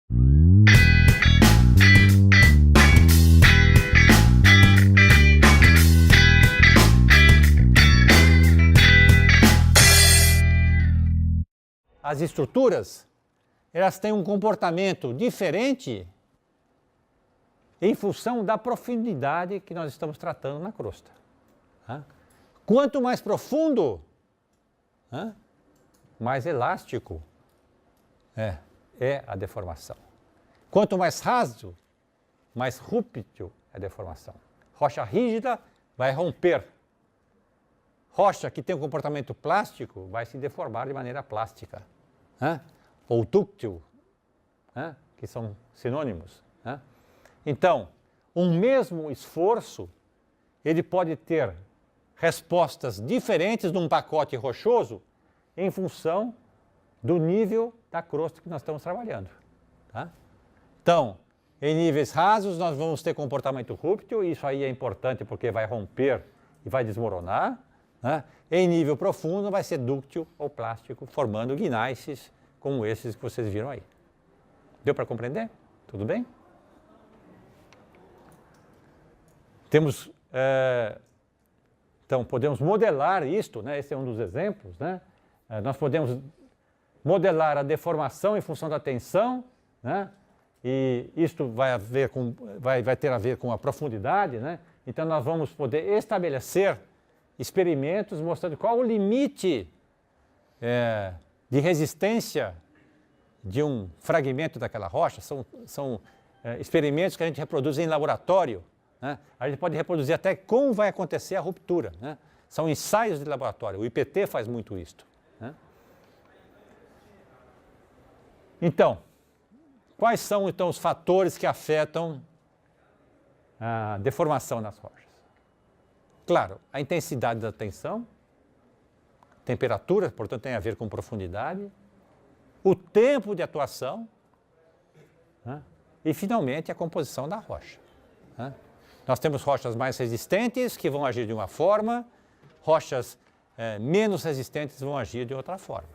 As estruturas, elas têm um comportamento diferente em função da profundidade que nós estamos tratando na crosta. Quanto mais profundo, mais elástico é a deformação. Quanto mais raso, mais rúptil é a deformação. Rocha rígida vai romper. Rocha que tem um comportamento plástico vai se deformar de maneira plástica. Ou dúctil, que são sinônimos. Então, um mesmo esforço, ele pode ter respostas diferentes num pacote rochoso em função do nível da crosta que nós estamos trabalhando. Então, em níveis rasos nós vamos ter comportamento rúptil, e isso aí é importante porque vai romper e vai desmoronar. Em nível profundo vai ser dúctil ou plástico, formando gneiss como esses que vocês viram aí. Deu para compreender? Tudo bem? Temos, então, podemos modelar isto, esse é um dos exemplos. Nós podemos modelar a deformação em função da tensão, e isto vai ter a ver com a profundidade. Então, nós vamos poder estabelecer experimentos mostrando qual o limite de resistência de um fragmento daquela rocha. São experimentos que a gente reproduz em laboratório. A gente pode reproduzir até como vai acontecer a ruptura. São ensaios de laboratório. O IPT faz muito isto. Então, quais são então os fatores que afetam a deformação nas rochas? Claro, a intensidade da tensão, temperatura, portanto tem a ver com profundidade, o tempo de atuação, e finalmente a composição da rocha. Nós temos rochas mais resistentes que vão agir de uma forma, rochas menos resistentes vão agir de outra forma.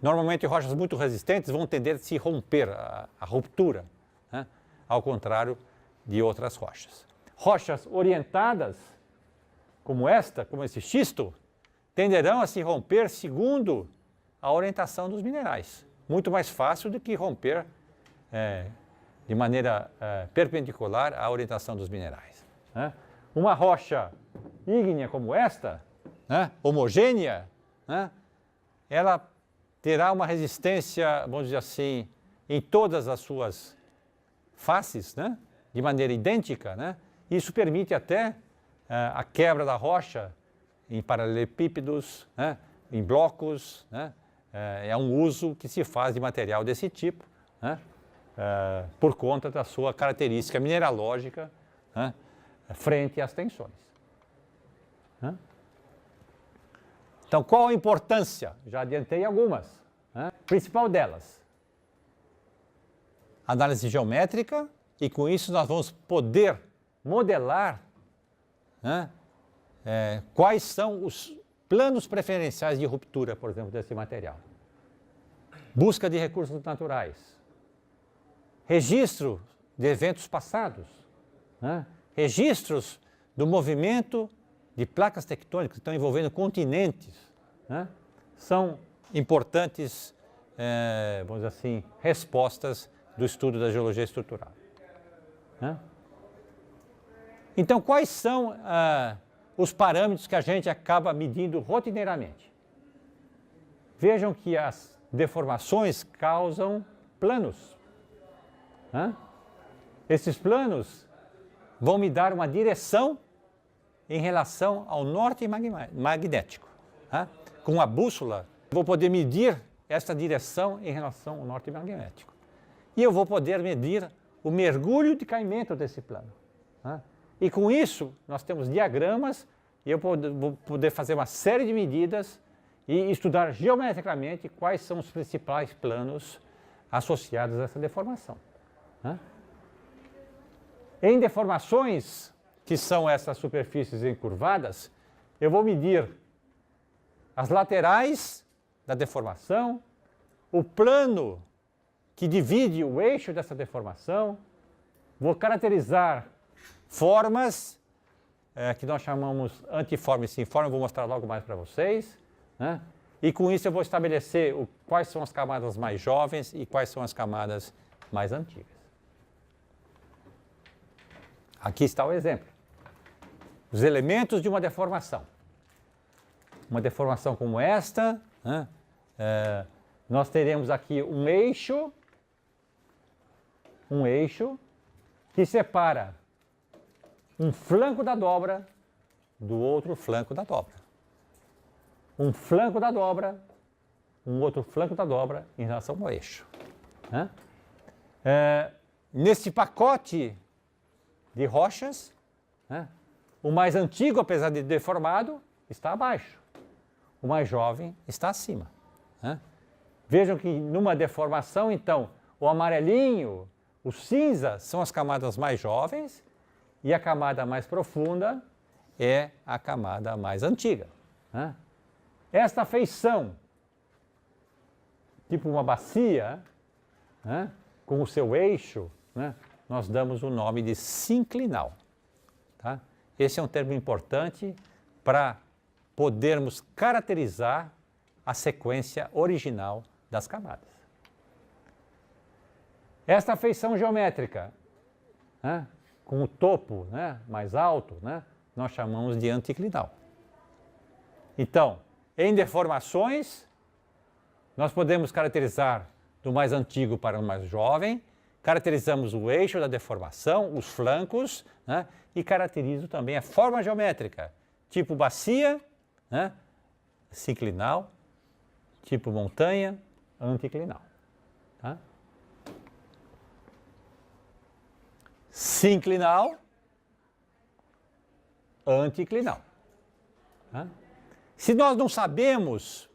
Normalmente rochas muito resistentes vão tender a se romper, a ruptura, ao contrário de outras rochas. Rochas orientadas, como esta, como esse xisto, tenderão a se romper segundo a orientação dos minerais. Muito mais fácil do que romper de maneira perpendicular à orientação dos minerais. Uma rocha ígnea como esta, homogênea, ela terá uma resistência, vamos dizer assim, em todas as suas faces, de maneira idêntica. Isso permite até a quebra da rocha em paralelepípedos, em blocos. É um uso que se faz de material desse tipo, por conta da sua característica mineralógica frente às tensões. Então, qual a importância? Já adiantei algumas. Principal delas, análise geométrica, e com isso nós vamos poder modelar quais são os planos preferenciais de ruptura, por exemplo, desse material. Busca de recursos naturais. Registro de eventos passados. Registros do movimento de placas tectônicas que estão envolvendo continentes. São importantes, vamos dizer assim, respostas do estudo da geologia estrutural. Então, quais são os parâmetros que a gente acaba medindo rotineiramente? Vejam que as deformações causam planos. Esses planos vão me dar uma direção em relação ao norte magnético. Com a bússola, vou poder medir esta direção em relação ao norte magnético. E eu vou poder medir o mergulho de caimento desse plano. E com isso, nós temos diagramas, e eu vou poder fazer uma série de medidas e estudar geometricamente quais são os principais planos associados a essa deformação. Em deformações, que são essas superfícies encurvadas, eu vou medir as laterais da deformação, o plano que divide o eixo dessa deformação. Vou caracterizar formas que nós chamamos antiforme e sinforme, vou mostrar logo mais para vocês, né? E com isso eu vou estabelecer quais são as camadas mais jovens e quais são as camadas mais antigas. Aqui está o exemplo. Os elementos de uma deformação. Uma deformação como esta, né? Nós teremos aqui um eixo que separa um flanco da dobra do outro flanco da dobra. Um flanco da dobra, um outro flanco da dobra em relação ao eixo. Né? Nesse pacote de rochas, né, o mais antigo, apesar de deformado, está abaixo. O mais jovem está acima. Né? Vejam que numa deformação, então, o amarelinho, o cinza são as camadas mais jovens e a camada mais profunda é a camada mais antiga. Né? Esta feição, tipo uma bacia, né, com o seu eixo, né, nós damos o nome de sinclinal. Tá? Esse é um termo importante para podermos caracterizar a sequência original das camadas. Esta feição geométrica, né, com o topo, né, mais alto, né, nós chamamos de anticlinal. Então, em deformações, nós podemos caracterizar do mais antigo para o mais jovem, caracterizamos o eixo da deformação, os flancos, né, e caracterizo também a forma geométrica, tipo bacia, né, sinclinal, tipo montanha, anticlinal. Tá? Sinclinal, anticlinal. Tá? Se nós não sabemos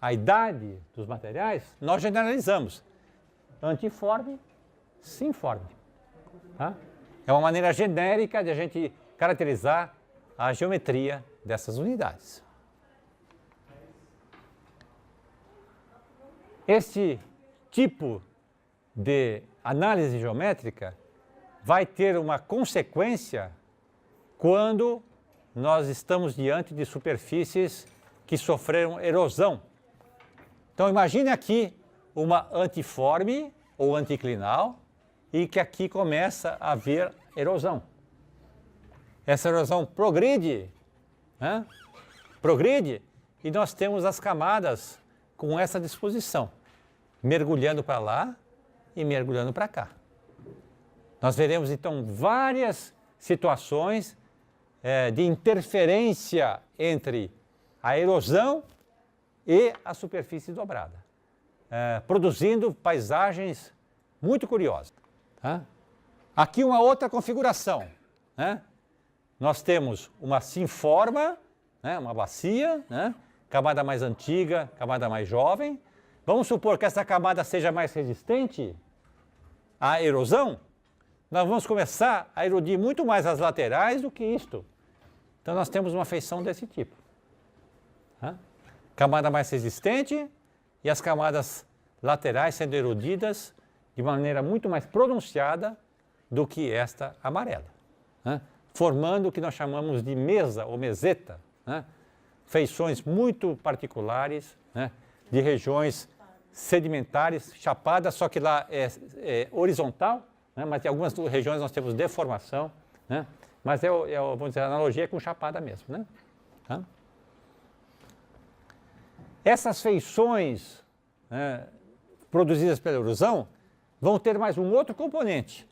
a idade dos materiais, nós generalizamos. Antiforme, sinforme. Tá? É uma maneira genérica de a gente caracterizar a geometria dessas unidades. Este tipo de análise geométrica vai ter uma consequência quando nós estamos diante de superfícies que sofreram erosão. Então imagine aqui uma antiforme ou anticlinal e que aqui começa a haver erosão. Essa erosão progride, né? Progride e nós temos as camadas com essa disposição, mergulhando para lá e mergulhando para cá. Nós veremos então várias situações de interferência entre a erosão e a superfície dobrada, produzindo paisagens muito curiosas. Tá? Aqui uma outra configuração. Né? Nós temos uma sinforma, né? Uma bacia, né? Camada mais antiga, camada mais jovem. Vamos supor que essa camada seja mais resistente à erosão. Nós vamos começar a erodir muito mais as laterais do que isto. Então nós temos uma feição desse tipo. Tá? Camada mais resistente e as camadas laterais sendo erodidas de maneira muito mais pronunciada do que esta amarela. Né? Formando o que nós chamamos de mesa ou meseta. Né? Feições muito particulares, né? De regiões sedimentares, chapadas, só que lá é horizontal, né? Mas em algumas regiões nós temos deformação, né? Mas vamos dizer, a analogia é com chapada mesmo. Né? Tá? Essas feições, né, produzidas pela erosão vão ter mais um outro componente,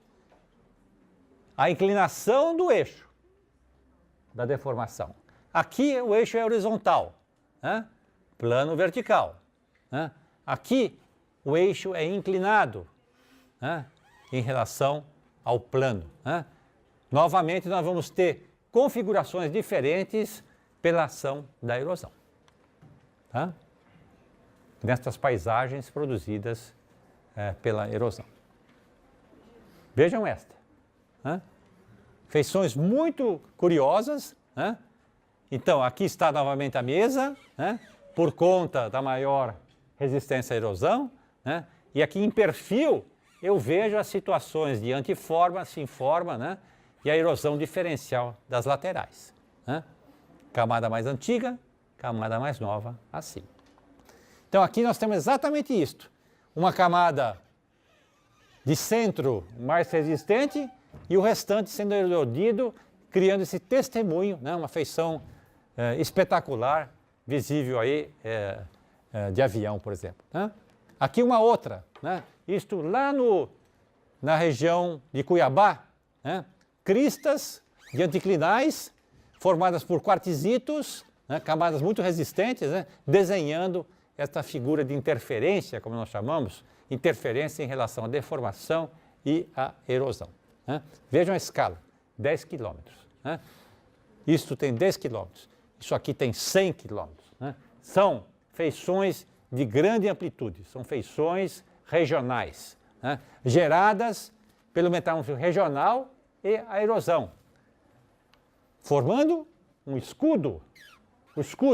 a inclinação do eixo da deformação. Aqui o eixo é horizontal, né? Plano vertical. Né? Aqui o eixo é inclinado, né, em relação ao plano. Né? Novamente nós vamos ter configurações diferentes pela ação da erosão. Tá? Nestas paisagens produzidas pela erosão. Vejam esta. Né? Feições muito curiosas. Né? Então, aqui está novamente a mesa, né? Por conta da maior resistência à erosão. Né? E aqui em perfil eu vejo as situações de antiforma, sinforma, né? E a erosão diferencial das laterais. Né? Camada mais antiga, camada mais nova, assim. Então aqui nós temos exatamente isto. Uma camada de centro mais resistente e o restante sendo erodido, criando esse testemunho, né? Uma feição espetacular, visível aí de avião, por exemplo. Né? Aqui uma outra, né? Isto lá na região de Cuiabá, né? Cristas de anticlinais formadas por quartzitos, né? Camadas muito resistentes, né? Desenhando esta figura de interferência, como nós chamamos, interferência em relação à deformação e à erosão. Né? Vejam a escala, 10 quilômetros. Né? Isto tem 10 quilômetros, isso aqui tem 100 quilômetros. Né? São feições de grande amplitude, são feições regionais, né? Geradas pelo metamorfismo regional e a erosão, formando um escudo,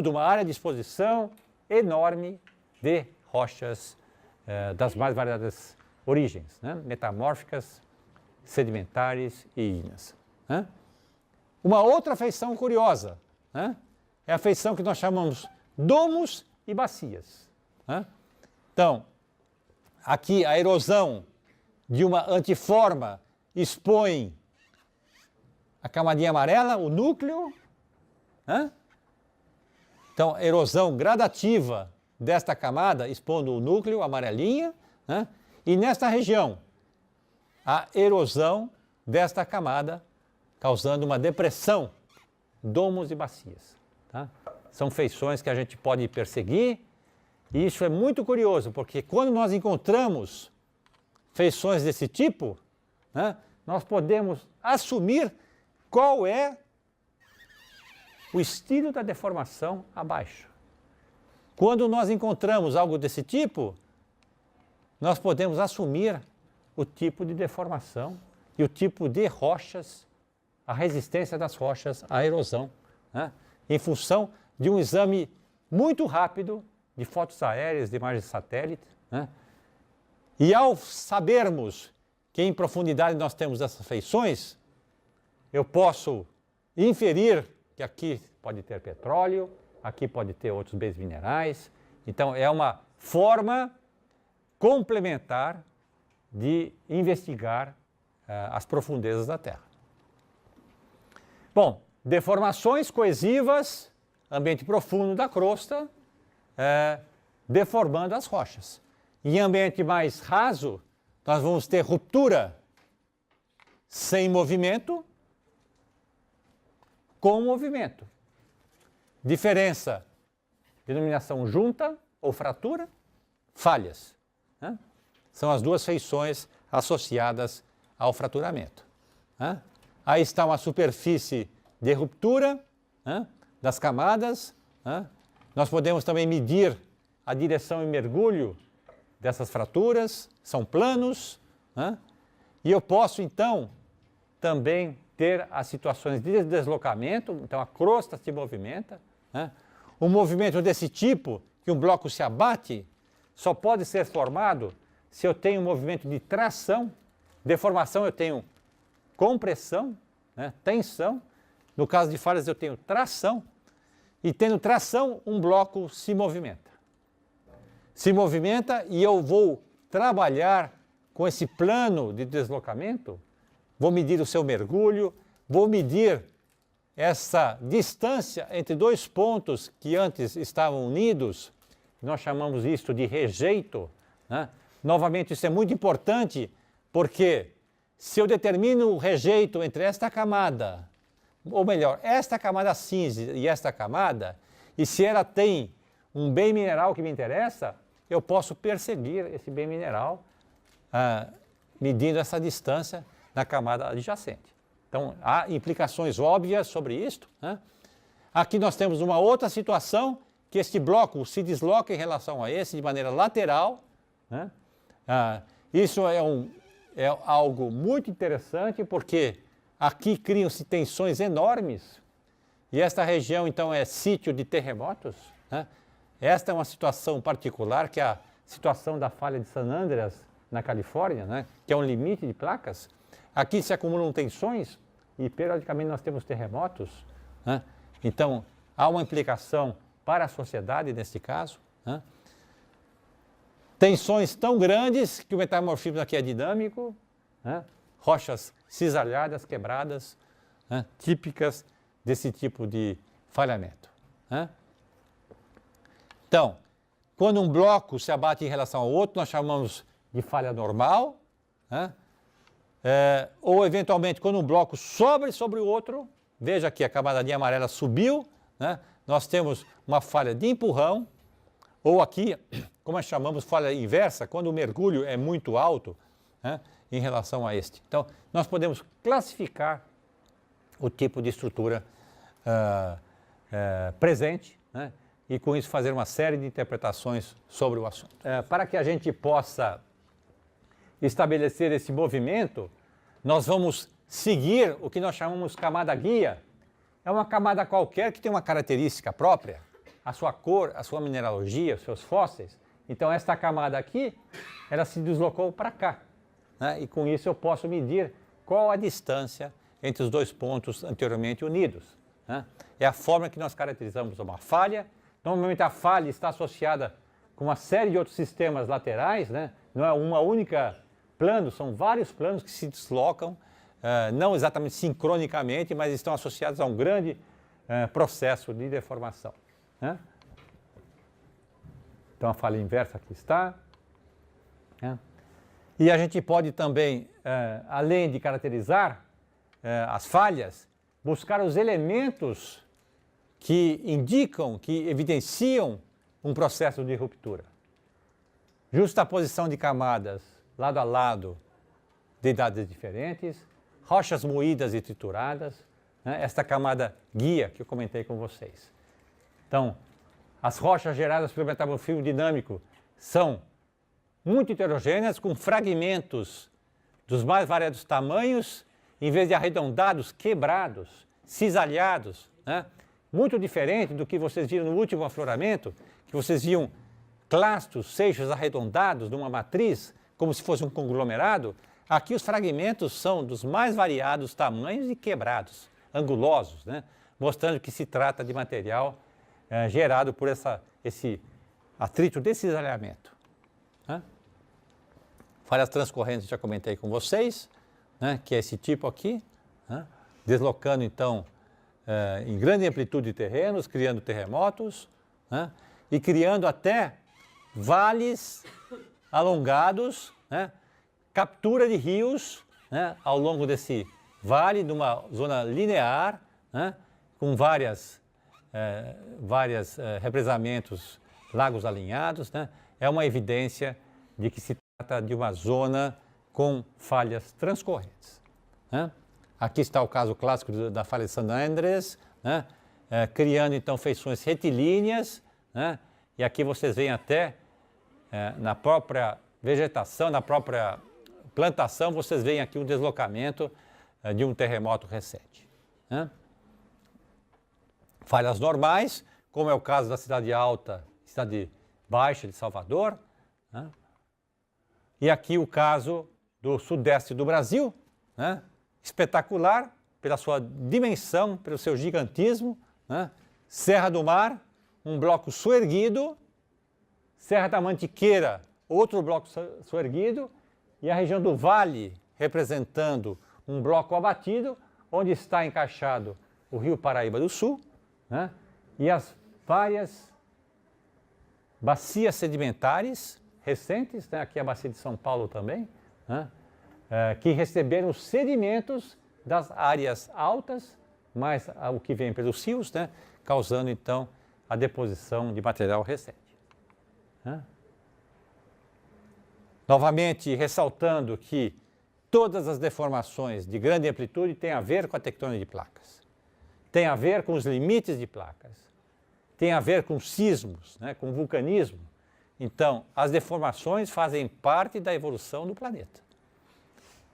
uma área de exposição enorme de rochas das mais variadas origens, né? Metamórficas, sedimentares e ígneas. Né? Uma outra feição curiosa, né? É a feição que nós chamamos domos e bacias. Né? Então, aqui a erosão de uma antiforma expõe a camadinha amarela, o núcleo. Né? Então, a erosão gradativa desta camada expondo o núcleo, a amarelinha. Né? E nesta região, a erosão desta camada causando uma depressão, domos e bacias. Tá? São feições que a gente pode perseguir. E isso é muito curioso, porque quando nós encontramos feições desse tipo, né, nós podemos assumir qual é o estilo da deformação abaixo. Quando nós encontramos algo desse tipo, nós podemos assumir o tipo de deformação e o tipo de rochas, a resistência das rochas à erosão, né, em função de um exame muito rápido de fotos aéreas, de imagens de satélite. Né? E ao sabermos que em profundidade nós temos essas feições, eu posso inferir que aqui pode ter petróleo, aqui pode ter outros bens minerais. Então é uma forma complementar de investigar as profundezas da Terra. Bom, deformações coesivas, ambiente profundo da crosta, deformando as rochas. Em ambiente mais raso, nós vamos ter ruptura sem movimento, com movimento. Diferença, denominação junta ou fratura, falhas. Né? São as duas feições associadas ao fraturamento. Né? Aí está uma superfície de ruptura, né, das camadas. Né? Nós podemos também medir a direção e mergulho dessas fraturas, são planos. Né? E eu posso, então, também ter as situações de deslocamento, então a crosta se movimenta. Né? Um movimento desse tipo, que um bloco se abate, só pode ser formado se eu tenho um movimento de tração. Deformação eu tenho compressão, né? Tensão. No caso de falhas eu tenho tração. E tendo tração, um bloco se movimenta. Se movimenta e eu vou trabalhar com esse plano de deslocamento, vou medir o seu mergulho, vou medir essa distância entre dois pontos que antes estavam unidos, nós chamamos isto de rejeito. Né? Novamente, isso é muito importante, porque se eu determino o rejeito entre esta camada, ou melhor, esta camada cinza e esta camada, e se ela tem um bem mineral que me interessa, eu posso perseguir esse bem mineral medindo essa distância na camada adjacente. Então, há implicações óbvias sobre isto. Né? Aqui nós temos uma outra situação, que este bloco se desloca em relação a esse de maneira lateral. Né? Isso é algo muito interessante, porque aqui criam-se tensões enormes, e esta região, então, é sítio de terremotos. Né? Esta é uma situação particular que a situação da falha de San Andreas, na Califórnia, né, que é um limite de placas, aqui se acumulam tensões e periodicamente nós temos terremotos, né? Então há uma implicação para a sociedade nesse caso, né? Tensões tão grandes que o metamorfismo aqui é dinâmico, né? Rochas cisalhadas, quebradas, né? Típicas desse tipo de falhamento, né? Então, quando um bloco se abate em relação ao outro, nós chamamos de falha normal, né? Ou eventualmente quando um bloco sobe sobre o outro, veja que a camadinha amarela subiu, né? Nós temos uma falha de empurrão, ou aqui, como nós chamamos, falha inversa, quando o mergulho é muito alto, né, em relação a este. Então, nós podemos classificar o tipo de estrutura presente, né, e com isso fazer uma série de interpretações sobre o assunto. Para que a gente possa estabelecer esse movimento, nós vamos seguir o que nós chamamos camada guia. É uma camada qualquer que tem uma característica própria, a sua cor, a sua mineralogia, os seus fósseis. Então esta camada aqui, ela se deslocou para cá, né? E com isso eu posso medir qual a distância entre os dois pontos anteriormente unidos, né? É a forma que nós caracterizamos uma falha. Normalmente a falha está associada com uma série de outros sistemas laterais, né? Não é uma única plano, são vários planos que se deslocam, não exatamente sincronicamente, mas estão associados a um grande processo de deformação, né? Então a falha inversa aqui está, né? E a gente pode também, além de caracterizar as falhas, buscar os elementos que indicam, que evidenciam um processo de ruptura. Justaposição de camadas lado a lado de idades diferentes, rochas moídas e trituradas, né? Esta camada guia que eu comentei com vocês. Então, as rochas geradas pelo metamorfismo dinâmico são muito heterogêneas, com fragmentos dos mais variados tamanhos, em vez de arredondados, quebrados, cisalhados, né? Muito diferente do que vocês viram no último afloramento, que vocês viam clastos, seixos arredondados numa matriz, como se fosse um conglomerado. Aqui os fragmentos são dos mais variados tamanhos e quebrados, angulosos, né? Mostrando que se trata de material gerado por esse atrito de cisalhamento, né? Falhas transcorrentes já comentei com vocês, né? Que é esse tipo aqui, né? Deslocando então em grande amplitude de terrenos, criando terremotos, né? E criando até vales alongados, né? Captura de rios, né? Ao longo desse vale, numa zona linear, né? Com vários represamentos, lagos alinhados, né? É uma evidência de que se trata de uma zona com falhas transcorrentes, né? Aqui está o caso clássico da falha de San Andreas, né? Criando então feições retilíneas, né? E aqui vocês veem até na própria vegetação, na própria plantação, vocês veem aqui um deslocamento de um terremoto recente, né? Falhas normais, como é o caso da Cidade Alta, Cidade Baixa de Salvador, né? E aqui o caso do sudeste do Brasil, né? Espetacular pela sua dimensão, pelo seu gigantismo, né? Serra do Mar, um bloco soerguido, Serra da Mantiqueira, outro bloco soerguido, e a região do Vale, representando um bloco abatido, onde está encaixado o Rio Paraíba do Sul, né? E as várias bacias sedimentares recentes, né? Aqui a bacia de São Paulo também, né? Que receberam sedimentos das áreas altas, mais o que vem pelos rios, né? Causando então a deposição de material recente, né? Novamente ressaltando que todas as deformações de grande amplitude têm a ver com a tectônica de placas, tem a ver com os limites de placas, tem a ver com sismos, né? Com vulcanismo. Então, as deformações fazem parte da evolução do planeta,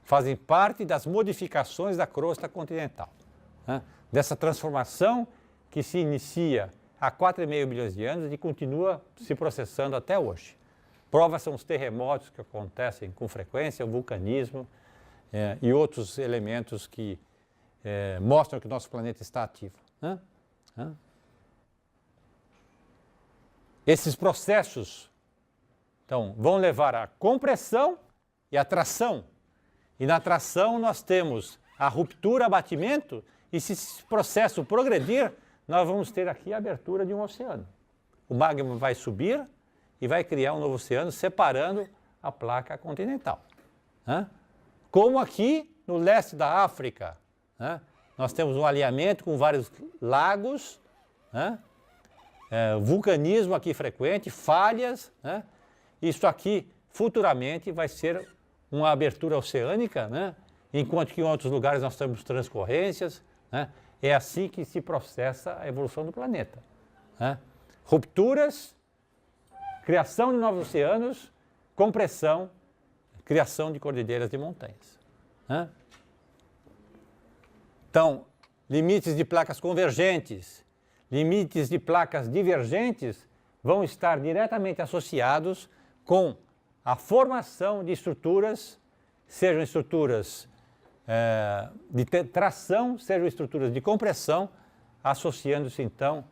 fazem parte das modificações da crosta continental, né? Dessa transformação que se inicia há 4,5 bilhões de anos e continua se processando até hoje, Prova são os terremotos que acontecem com frequência, o vulcanismo e outros elementos que mostram que o nosso planeta está ativo. Esses processos, então, vão levar à compressão e à tração. E na tração nós temos a ruptura, abatimento, e se esse processo progredir, nós vamos ter aqui a abertura de um oceano. O magma vai subir e vai criar um novo oceano, separando a placa continental. Como aqui no leste da África, nós temos um alinhamento com vários lagos, vulcanismo aqui frequente, falhas, isso aqui futuramente vai ser uma abertura oceânica, enquanto que em outros lugares nós temos transcorrências. É assim que se processa a evolução do planeta. Rupturas, criação de novos oceanos, compressão, criação de cordilheiras de montanhas. Então, limites de placas convergentes, limites de placas divergentes vão estar diretamente associados com a formação de estruturas, sejam estruturas de tração, sejam estruturas de compressão, associando-se então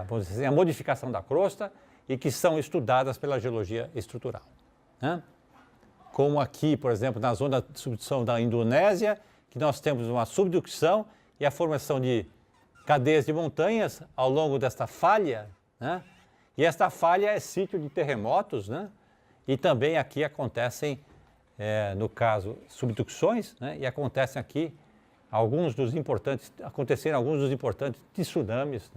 vamos dizer, a modificação da crosta e que são estudadas pela geologia estrutural. Como aqui, por exemplo, na zona de subdução da Indonésia, que nós temos uma subducção e a formação de cadeias de montanhas ao longo desta falha, e esta falha é sítio de terremotos, e também aqui acontecem, no caso, subducções, e acontecem aqui aconteceram alguns dos importantes tsunamis,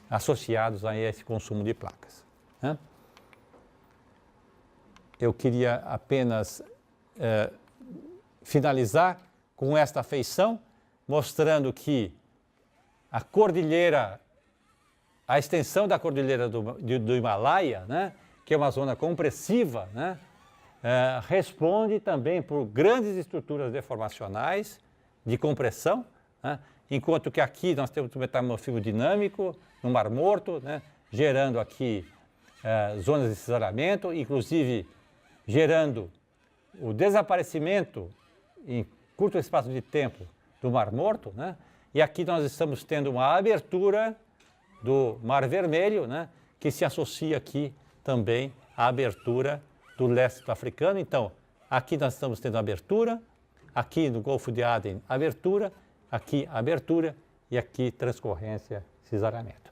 associados a esse consumo de placas. Eu queria apenas finalizar com esta feição, mostrando que a cordilheira, a extensão da cordilheira do Himalaia, que é uma zona compressiva, responde também por grandes estruturas deformacionais de compressão, enquanto que aqui nós temos o metamorfismo dinâmico no Mar Morto, gerando aqui zonas de cisalhamento, inclusive gerando o desaparecimento em curto espaço de tempo do Mar Morto, e aqui nós estamos tendo uma abertura do Mar Vermelho, que se associa aqui também à abertura do leste africano. Então, aqui nós estamos tendo abertura, aqui no Golfo de Aden, abertura, aqui abertura e aqui transcorrência, cisalhamento.